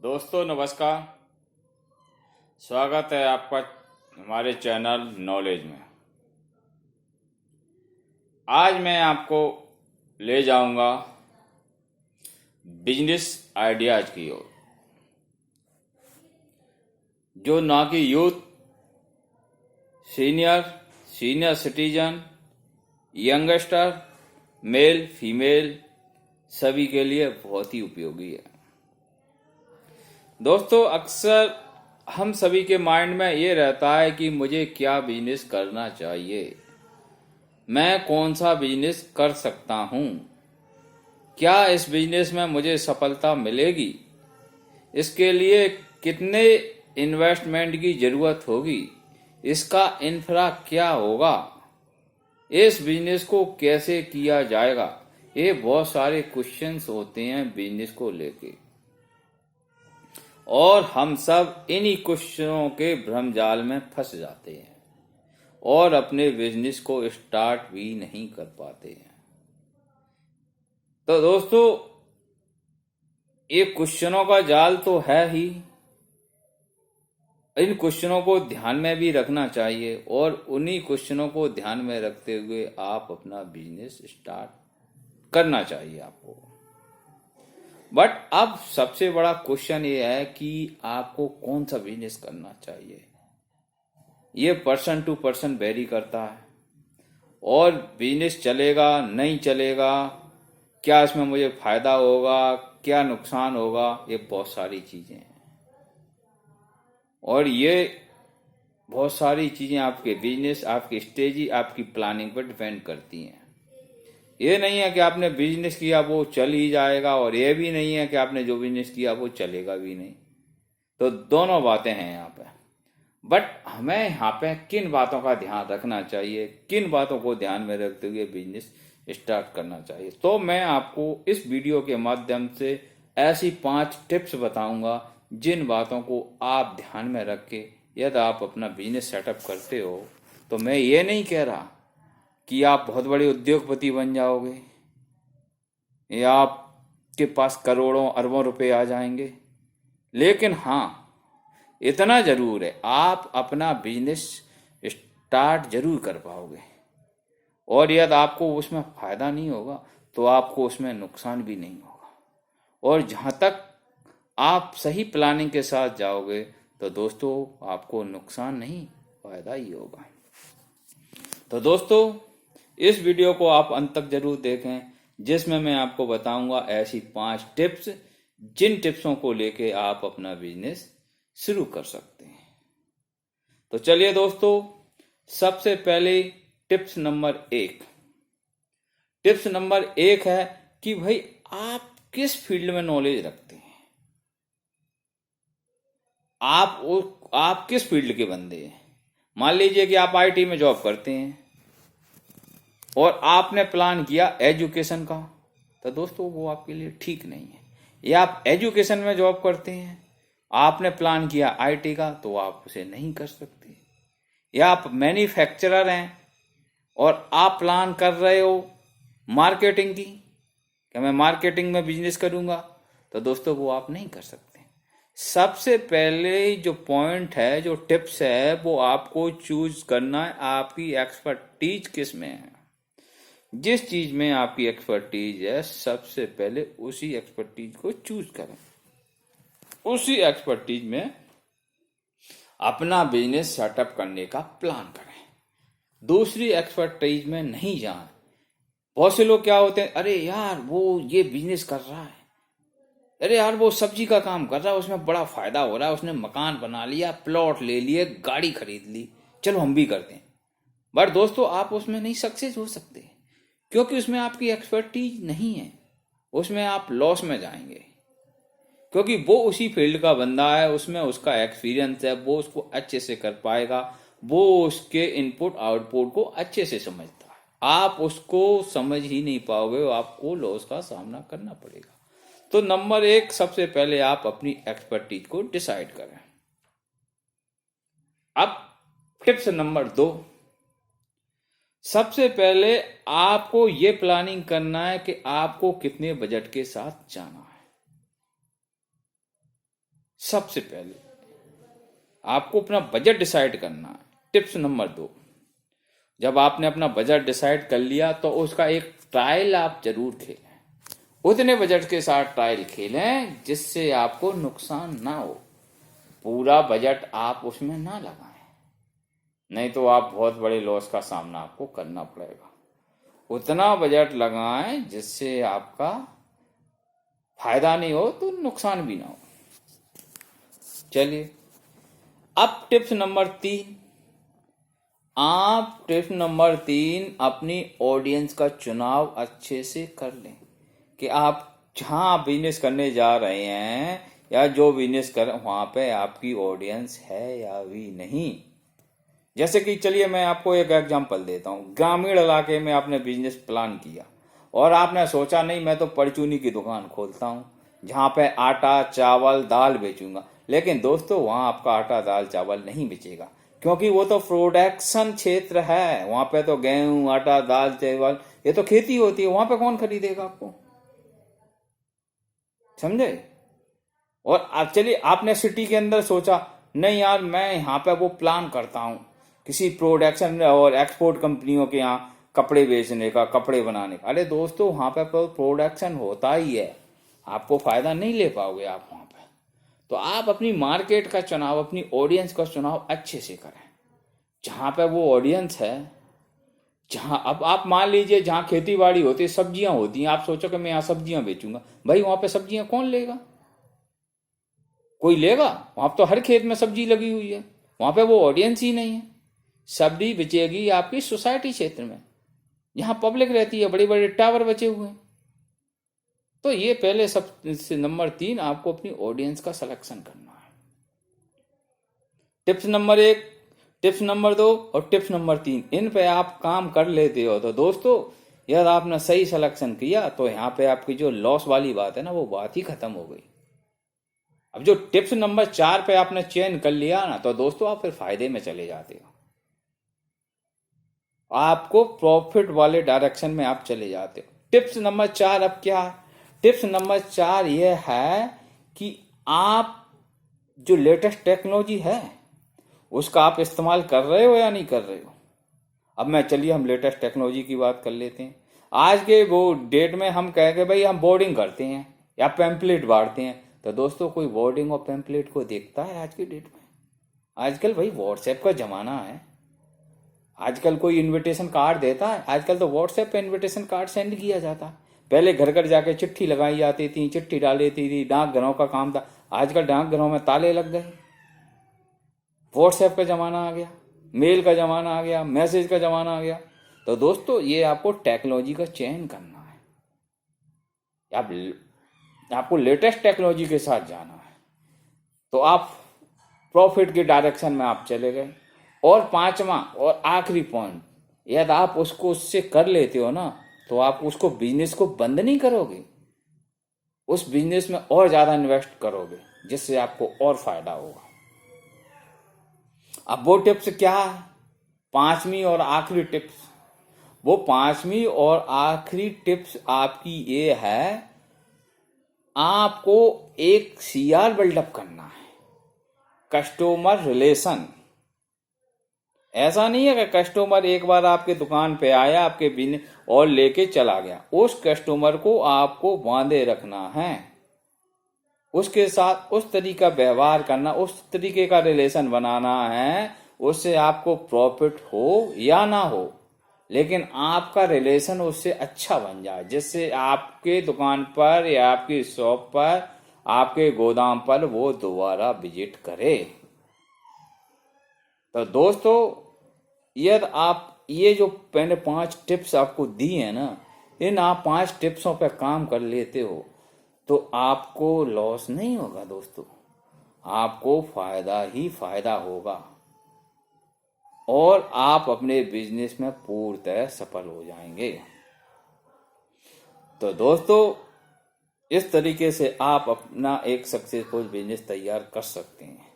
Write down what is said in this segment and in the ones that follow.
दोस्तों नमस्कार। स्वागत है आपका हमारे चैनल नॉलेज में। आज मैं आपको ले जाऊंगा बिजनेस आइडियाज की ओर, जो ना कि youth, senior senior citizen, youngster, male female सभी के लिए बहुत ही उपयोगी है। दोस्तों, अक्सर हम सभी के माइंड में ये रहता है कि मुझे क्या बिजनेस करना चाहिए, मैं कौन सा बिजनेस कर सकता हूँ, क्या इस बिजनेस में मुझे सफलता मिलेगी, इसके लिए कितने इन्वेस्टमेंट की जरूरत होगी, इसका इंफ्रा क्या होगा, इस बिजनेस को कैसे किया जाएगा। ये बहुत सारे क्वेश्चंस होते हैं बिजनेस को लेके, और हम सब इन्हीं क्वेश्चनों के भ्रमजाल में फंस जाते हैं और अपने बिजनेस को स्टार्ट भी नहीं कर पाते हैं। तो दोस्तों, ये क्वेश्चनों का जाल तो है ही, इन क्वेश्चनों को ध्यान में भी रखना चाहिए और उन्हीं क्वेश्चनों को ध्यान में रखते हुए आप अपना बिजनेस स्टार्ट करना चाहिए आपको। बट अब सबसे बड़ा क्वेश्चन ये है कि आपको कौन सा बिजनेस करना चाहिए। ये पर्सन टू पर्सन वेरी करता है, और बिजनेस चलेगा नहीं चलेगा, क्या इसमें मुझे फायदा होगा, क्या नुकसान होगा, ये बहुत सारी चीजें हैं। और ये बहुत सारी चीजें आपके बिजनेस, आपकी स्ट्रेटजी, आपकी प्लानिंग पर डिपेंड करती हैं। ये नहीं है कि आपने बिजनेस किया वो चल ही जाएगा, और ये भी नहीं है कि आपने जो बिजनेस किया वो चलेगा भी नहीं। तो दोनों बातें हैं यहाँ पे। बट हमें यहाँ पे किन बातों का ध्यान रखना चाहिए, किन बातों को ध्यान में रखते हुए बिजनेस स्टार्ट करना चाहिए, तो मैं आपको इस वीडियो के माध्यम से ऐसी 5 टिप्स बताऊंगा जिन बातों को आप ध्यान में रख के यदि आप अपना बिजनेस सेटअप करते हो, तो मैं ये नहीं कह रहा कि आप बहुत बड़े उद्योगपति बन जाओगे या आपके पास करोड़ों अरबों रुपए आ जाएंगे, लेकिन हाँ, इतना जरूर है, आप अपना बिजनेस स्टार्ट जरूर कर पाओगे। और यदि आपको उसमें फायदा नहीं होगा तो आपको उसमें नुकसान भी नहीं होगा। और जहां तक आप सही प्लानिंग के साथ जाओगे तो दोस्तों आपको नुकसान नहीं, फायदा ही होगा। तो दोस्तों, इस वीडियो को आप अंत तक जरूर देखें, जिसमें मैं आपको बताऊंगा ऐसी 5 टिप्स जिन टिप्सों को लेके आप अपना बिजनेस शुरू कर सकते हैं। तो चलिए दोस्तों, सबसे पहले टिप्स नंबर 1। टिप्स नंबर 1 है कि भाई आप किस फील्ड में नॉलेज रखते हैं, आप किस फील्ड के बंदे हैं। मान लीजिए कि आप आईटी में जॉब करते हैं और आपने प्लान किया एजुकेशन का, तो दोस्तों वो आपके लिए ठीक नहीं है। या आप एजुकेशन में जॉब करते हैं, आपने प्लान किया आईटी का, तो आप उसे नहीं कर सकते। या आप मैन्युफैक्चरर हैं और आप प्लान कर रहे हो मार्केटिंग की, कि मैं मार्केटिंग में बिजनेस करूंगा, तो दोस्तों वो आप नहीं कर सकते। सबसे पहले जो पॉइंट है, जो टिप्स है, वो आपको चूज करना है आपकी एक्सपर्टीज किस में है। जिस चीज में आपकी एक्सपर्टीज है, सबसे पहले उसी एक्सपर्टीज को चूज करें, उसी एक्सपर्टीज में अपना बिजनेस सेटअप करने का प्लान करें। दूसरी एक्सपर्टीज में नहीं जाएं। बहुत से लोग क्या होते हैं, अरे यार वो ये बिजनेस कर रहा है, अरे यार वो सब्जी का काम कर रहा है, उसमें बड़ा फायदा हो रहा है, उसने मकान बना लिया, प्लॉट ले लिए, गाड़ी खरीद ली, चलो हम भी करते हैं। बट दोस्तों, आप उसमें नहीं सक्सेस हो सकते, क्योंकि उसमें आपकी एक्सपर्टीज नहीं है। उसमें आप लॉस में जाएंगे, क्योंकि वो उसी फील्ड का बंदा है, उसमें उसका एक्सपीरियंस है, वो उसको अच्छे से कर पाएगा, वो उसके इनपुट आउटपुट को अच्छे से समझता है। आप उसको समझ ही नहीं पाओगे, आपको लॉस का सामना करना पड़ेगा। तो नंबर 1, सबसे पहले आप अपनी एक्सपर्टीज को डिसाइड करें। अब टिप्स नंबर 2, सबसे पहले आपको ये प्लानिंग करना है कि आपको कितने बजट के साथ जाना है। सबसे पहले आपको अपना बजट डिसाइड करना है। टिप्स नंबर 2, जब आपने अपना बजट डिसाइड कर लिया तो उसका एक ट्रायल आप जरूर खेलें। उतने बजट के साथ ट्रायल खेलें जिससे आपको नुकसान ना हो। पूरा बजट आप उसमें ना लगाएं, नहीं तो आप बहुत बड़े लॉस का सामना आपको करना पड़ेगा। उतना बजट लगाएं जिससे आपका फायदा नहीं हो तो नुकसान भी ना हो। चलिए अब टिप्स नंबर 3। आप टिप्स नंबर 3 अपनी ऑडियंस का चुनाव अच्छे से कर लें कि आप जहां बिजनेस करने जा रहे हैं या जो बिजनेस कर वहां पे आपकी ऑडियंस है या भी नहीं। जैसे कि चलिए मैं आपको एक एग्जांपल देता हूँ। ग्रामीण इलाके में आपने बिजनेस प्लान किया और आपने सोचा नहीं मैं तो परचूनी की दुकान खोलता हूँ जहाँ पे आटा चावल दाल बेचूंगा। लेकिन दोस्तों वहाँ आपका आटा दाल चावल नहीं बेचेगा क्योंकि वो तो प्रोडक्शन क्षेत्र है। वहाँ पे तो गेहूं आटा दाल चावल ये तो खेती होती है, वहाँ पे कौन खरीदेगा आपको, समझे। और आप चलिए आपने सिटी के अंदर सोचा नहीं यार मैं यहाँ पे वो प्लान करता हूँ किसी प्रोडक्शन और एक्सपोर्ट कंपनियों के यहाँ कपड़े बेचने का कपड़े बनाने का। अरे दोस्तों वहाँ पे प्रोडक्शन होता ही है, आपको फायदा नहीं ले पाओगे आप वहाँ पे। तो आप अपनी मार्केट का चुनाव अपनी ऑडियंस का चुनाव अच्छे से करें जहाँ पे वो ऑडियंस है। जहाँ अब आप मान लीजिए जहाँ खेती बाड़ी होती है सब्जियां होती हैं, आप सोचो कि मैं यहाँ सब्जियां बेचूंगा, भाई वहां पे सब्जियां कौन लेगा, कोई लेगा। वहां तो हर खेत में सब्जी लगी हुई है, वहां पे वो ऑडियंस ही नहीं है। सब्जी बिचेगी आपकी सोसाइटी क्षेत्र में जहां पब्लिक रहती है, बड़े बड़े टावर बचे हुए हैं। तो ये पहले सब नंबर 3 आपको अपनी ऑडियंस का सिलेक्शन करना है। टिप्स नंबर 1, टिप्स नंबर 2 और टिप्स नंबर 3 इन पे आप काम कर लेते हो तो दोस्तों यदि आपने सही सिलेक्शन किया तो यहाँ पे आपकी जो लॉस वाली बात है ना वो बात ही खत्म हो गई। अब जो टिप्स नंबर 4 पे आपने चयन कर लिया ना तो दोस्तों आप फिर फायदे में चले जाते हो, आपको प्रॉफिट वाले डायरेक्शन में आप चले जाते हो। टिप्स नंबर 4 अब क्या है? टिप्स नंबर 4 ये है कि आप जो लेटेस्ट टेक्नोलॉजी है उसका आप इस्तेमाल कर रहे हो या नहीं कर रहे हो। अब मैं चलिए हम लेटेस्ट टेक्नोलॉजी की बात कर लेते हैं। आज के वो डेट में हम कह के भाई हम बोर्डिंग करते हैं या पैम्पलेट बांटते हैं, तो दोस्तों कोई बोर्डिंग और पैम्पलेट को देखता है आज की डेट में। आजकल भाई व्हाट्सएप का जमाना है, आजकल कोई इनविटेशन कार्ड देता है, आजकल तो व्हाट्सएप पे इनविटेशन कार्ड सेंड किया जाता है। पहले घर घर जाके चिट्ठी लगाई जाती थी, चिट्ठी डाली देती थी, डाकघरों का काम था। आजकल डाकघरों में ताले लग गए, व्हाट्सएप का जमाना आ गया, मेल का जमाना आ गया, मैसेज का जमाना आ गया। तो दोस्तों ये आपको टेक्नोलॉजी का चयन करना है, आपको लेटेस्ट टेक्नोलॉजी के साथ जाना है तो आप प्रॉफिट के डायरेक्शन में आप चले गए। और 5वां और आखिरी पॉइंट, यदि आप उसको उससे कर लेते हो ना तो आप उसको बिजनेस को बंद नहीं करोगे, उस बिजनेस में और ज्यादा इन्वेस्ट करोगे जिससे आपको और फायदा होगा। अब वो टिप्स क्या है? 5वीं और आखिरी टिप्स, वो 5वीं और आखिरी टिप्स आपकी ये है, आपको एक CR बिल्डअप करना है, कस्टमर रिलेशन। ऐसा नहीं है कि कस्टमर एक बार आपके दुकान पे आया आपके बिजनेस और लेके चला गया। उस कस्टमर को आपको बांधे रखना है, उसके साथ उस तरीका व्यवहार करना, उस तरीके का रिलेशन बनाना है, उससे आपको प्रॉफिट हो या ना हो लेकिन आपका रिलेशन उससे अच्छा बन जाए जिससे आपके दुकान पर या आपकी शॉप पर आपके गोदाम पर वो दोबारा विजिट करे। तो दोस्तों यदि आप ये जो मैंने 5 टिप्स आपको दी है ना, इन आप 5 टिप्सों पर काम कर लेते हो तो आपको लॉस नहीं होगा दोस्तों, आपको फायदा ही फायदा होगा और आप अपने बिजनेस में पूर्णतः सफल हो जाएंगे। तो दोस्तों इस तरीके से आप अपना एक सक्सेसफुल बिजनेस तैयार कर सकते हैं।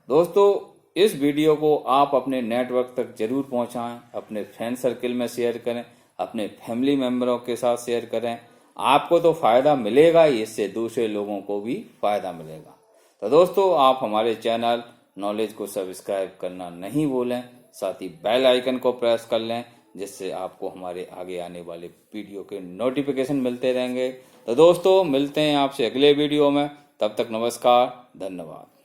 दोस्तों इस वीडियो को आप अपने नेटवर्क तक जरूर पहुंचाएं, अपने फ्रेंड सर्किल में शेयर करें, अपने फैमिली मेंबरों के साथ शेयर करें। आपको तो फायदा मिलेगा ही, इससे दूसरे लोगों को भी फायदा मिलेगा। तो दोस्तों आप हमारे चैनल नॉलेज को सब्सक्राइब करना नहीं भूलें, साथ ही बेल आइकन को प्रेस कर लें, जिससे आपको हमारे आगे आने वाले वीडियो के नोटिफिकेशन मिलते रहेंगे। तो दोस्तों मिलते हैं आपसे अगले वीडियो में, तब तक नमस्कार, धन्यवाद।